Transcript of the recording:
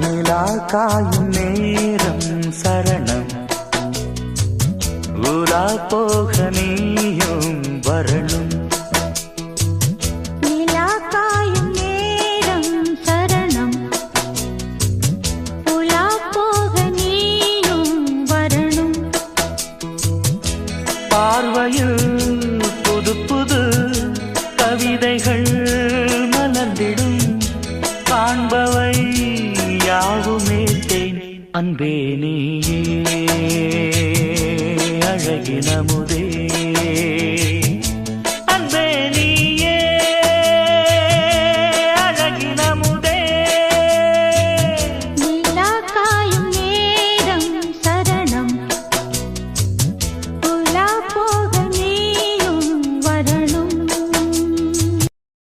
நிலா காயும் நேரம் சரணம் உலா போக நீயும் வரணும் நிலா காயும் நேரம் சரணம் உலா போக நீயும் வரணும் பார்வையில் புது புது கவிதைகள் மலர்ந்திடும் காண்பவை யாவுமே தேன் அன்பே நீயே அழகின முதல்